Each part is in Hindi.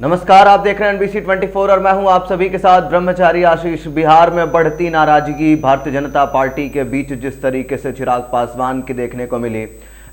नमस्कार, आप देख रहे हैं NBC 24 और मैं हूं आप सभी के साथ ब्रह्मचारी आशीष। बिहार में बढ़ती नाराजगी भारतीय जनता पार्टी के बीच जिस तरीके से चिराग पासवान की देखने को मिली,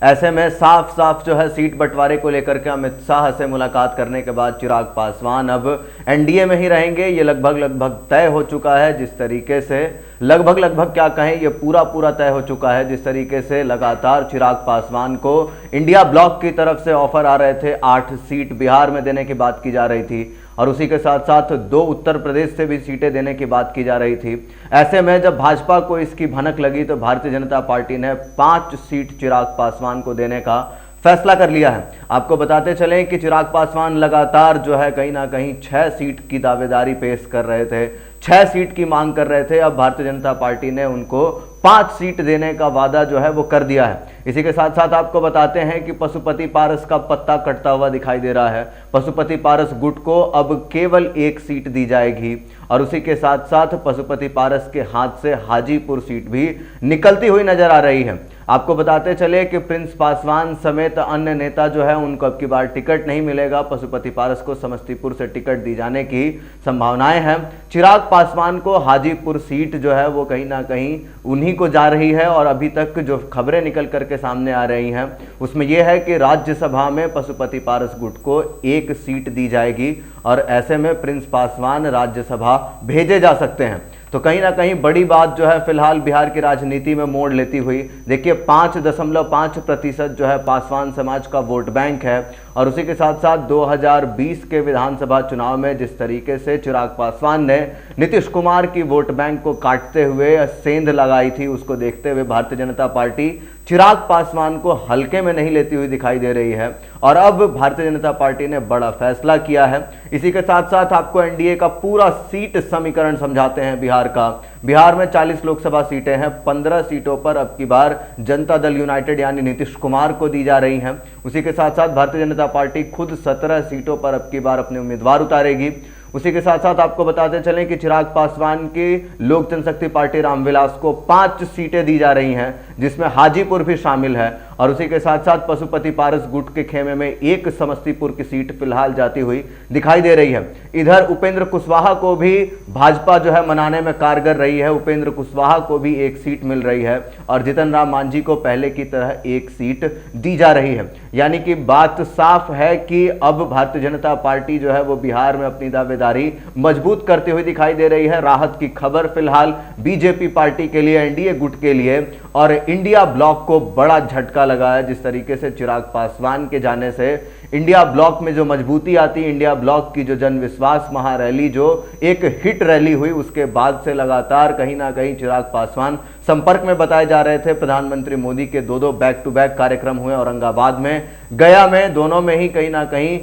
ऐसे में साफ साफ जो है सीट बंटवारे को लेकर के अमित शाह से मुलाकात करने के बाद चिराग पासवान अब एनडीए में ही रहेंगे, ये लगभग तय हो चुका है। जिस तरीके से लगभग क्या कहें, ये पूरा तय हो चुका है। जिस तरीके से लगातार चिराग पासवान को इंडिया ब्लॉक की तरफ से ऑफर आ रहे थे, 8 सीट बिहार में देने की बात की जा रही थी और उसी के साथ साथ 2 उत्तर प्रदेश से भी सीटें देने की बात की जा रही थी। ऐसे में जब भाजपा को इसकी भनक लगी तो भारतीय जनता पार्टी ने 5 सीट चिराग पासवान को देने का फैसला कर लिया है। आपको बताते चलें कि चिराग पासवान लगातार जो है कहीं ना कहीं 6 सीट की दावेदारी पेश कर रहे थे, 6 सीट की मांग कर रहे थे। अब भारतीय जनता पार्टी ने उनको 5 सीट देने का वादा जो है वो कर दिया है। इसी के साथ साथ आपको बताते हैं कि पशुपति पारस का पत्ता कटता हुआ दिखाई दे रहा है। पशुपति पारस गुट को अब केवल 1 सीट दी जाएगी और उसी के साथ साथ पशुपति पारस के हाथ से हाजीपुर सीट भी निकलती हुई नजर आ रही है। आपको बताते चले कि प्रिंस पासवान समेत अन्य नेता जो है उनको अब की बार टिकट नहीं मिलेगा। पशुपति पारस को समस्तीपुर से टिकट दी जाने की संभावनाएं हैं। चिराग पासवान को हाजीपुर सीट जो है वो कहीं ना कहीं उन्हीं को जा रही है और अभी तक जो खबरें निकल करके सामने आ रही हैं उसमें यह है कि राज्यसभा में पशुपति पारस गुट को 1 सीट दी जाएगी और ऐसे में प्रिंस पासवान राज्यसभा भेजे जा सकते हैं। तो कहीं ना कहीं बड़ी बात जो है फिलहाल बिहार की राजनीति में मोड़ लेती हुई, देखिए 5.5% जो है पासवान समाज का वोट बैंक है और उसी के साथ साथ 2020 के विधानसभा चुनाव में जिस तरीके से चिराग पासवान ने नीतीश कुमार की वोट बैंक को काटते हुए सेंध लगाई थी, उसको देखते हुए भारतीय जनता पार्टी चिराग पासवान को हल्के में नहीं लेती हुई दिखाई दे रही है और अब भारतीय जनता पार्टी ने बड़ा फैसला किया है। इसी के साथ साथ आपको एनडीए का पूरा सीट समीकरण समझाते हैं बिहार का। बिहार में 40 लोकसभा सीटें हैं, 15 सीटों पर अब की बार जनता दल यूनाइटेड यानी नीतीश कुमार को दी जा रही हैं। उसी के साथ साथ भारतीय जनता पार्टी खुद 17 सीटों पर अब की बार अपने उम्मीदवार उतारेगी। उसी के साथ साथ आपको बताते चलें कि चिराग पासवान की लोक जनशक्ति पार्टी रामविलास को 5 सीटें दी जा रही हैं जिसमें हाजीपुर भी शामिल है और उसी के साथ साथ पशुपति पारस गुट के खेमे में 1 समस्तीपुर की सीट फिलहाल जाती हुई दिखाई दे रही है। इधर उपेंद्र कुशवाहा को भी भाजपा जो है मनाने में कारगर रही है, उपेंद्र कुशवाहा को भी 1 सीट मिल रही है और जीतन राम मांझी को पहले की तरह 1 सीट दी जा रही है। यानी कि बात साफ है कि अब भारतीय जनता पार्टी जो है वो बिहार में अपनी दावेदारी मजबूत करते हुए दिखाई दे रही है। राहत की खबर फिलहाल बीजेपी पार्टी के लिए, एनडीए गुट के लिए और इंडिया ब्लॉक को बड़ा झटका लगा है। जिस तरीके से चिराग पासवान के जाने से इंडिया ब्लॉक में जो मजबूती आती, इंडिया ब्लॉक की जो जन विश्वास महारैली जो एक हिट रैली हुई, उसके बाद से लगातार कहीं ना कहीं चिराग पासवान संपर्क में बताए जा रहे थे। प्रधानमंत्री मोदी के 2 बैक टू बैक कार्यक्रम हुए औरंगाबाद में, गया में, दोनों में ही कहीं ना कहीं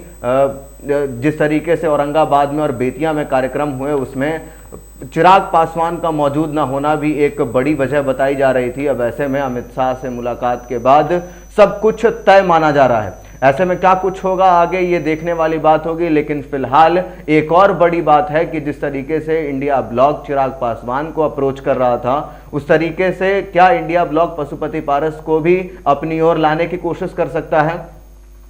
जिस तरीके से औरंगाबाद में और बेतिया में कार्यक्रम हुए उसमें चिराग पासवान का मौजूद ना होना भी एक बड़ी वजह बताई जा रही थी। अब ऐसे में अमित शाह से मुलाकात के बाद सब कुछ तय माना जा रहा है। ऐसे में क्या कुछ होगा आगे ये देखने वाली बात होगी, लेकिन फिलहाल एक और बड़ी बात है कि जिस तरीके से इंडिया ब्लॉक चिराग पासवान को अप्रोच कर रहा था उस तरीके से क्या इंडिया ब्लॉक पशुपति पारस को भी अपनी ओर लाने की कोशिश कर सकता है।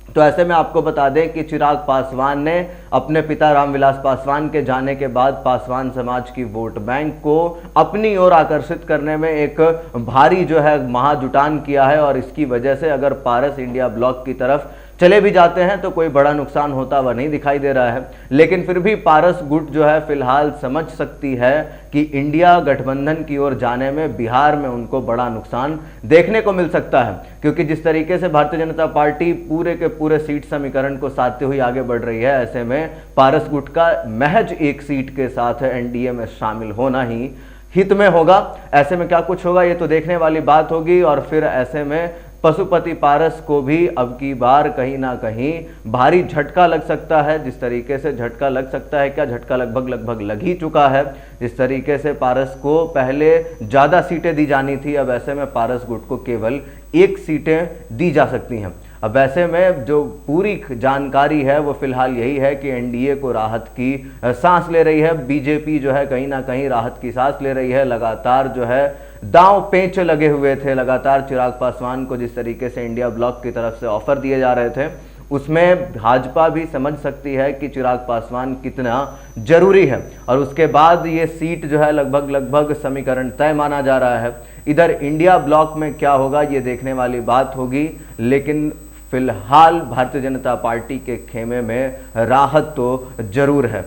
तो ऐसे में आपको बता दें कि चिराग पासवान ने अपने पिता रामविलास पासवान के जाने के बाद पासवान समाज की वोट बैंक को अपनी ओर आकर्षित करने में एक भारी जो है महाजुटान किया है और इसकी वजह से अगर पारस इंडिया ब्लॉक की तरफ चले भी जाते हैं तो कोई बड़ा नुकसान होता हुआ नहीं दिखाई दे रहा है। लेकिन फिर भी पारस गुट जो है फिलहाल समझ सकती है कि इंडिया गठबंधन की ओर जाने में बिहार में उनको बड़ा नुकसान देखने को मिल सकता है, क्योंकि जिस तरीके से भारतीय जनता पार्टी पूरे के पूरे सीट समीकरण को साधते हुए आगे बढ़ रही है, ऐसे में पारस गुट का महज 1 सीट के साथ एनडीए में शामिल होना ही हित में होगा। ऐसे में क्या कुछ होगा ये तो देखने वाली बात होगी और फिर ऐसे में पशुपति पारस को भी अब की बार कहीं ना कहीं भारी झटका लग सकता है। जिस तरीके से झटका लग सकता है, क्या झटका लगभग लग ही चुका है। जिस तरीके से पारस को पहले ज़्यादा सीटें दी जानी थी, अब ऐसे में पारस गुट को केवल 1 सीटें दी जा सकती हैं। अब ऐसे में जो पूरी जानकारी है वो फिलहाल यही है कि एनडीए को राहत की सांस ले रही है, बीजेपी जो है कहीं ना कहीं राहत की सांस ले रही है। लगातार जो है दांव पेंच लगे हुए थे, लगातार चिराग पासवान को जिस तरीके से इंडिया ब्लॉक की तरफ से ऑफर दिए जा रहे थे उसमें भाजपा भी समझ सकती है कि चिराग पासवान कितना जरूरी है, और उसके बाद ये सीट जो है लगभग समीकरण तय माना जा रहा है। इधर इंडिया ब्लॉक में क्या होगा ये देखने वाली बात होगी, लेकिन फिलहाल भारतीय जनता पार्टी के खेमे में राहत तो जरूर है।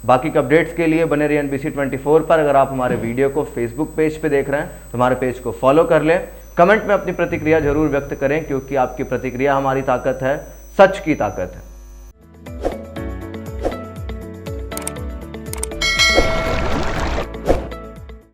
बाकी के अपडेट्स के लिए बने रहिए NBC 24 पर। अगर आप हमारे वीडियो को फेसबुक पेज पे देख रहे हैं तो हमारे पेज को फॉलो कर लें। कमेंट में अपनी प्रतिक्रिया जरूर व्यक्त करें, क्योंकि आपकी प्रतिक्रिया हमारी ताकत है, सच की ताकत है।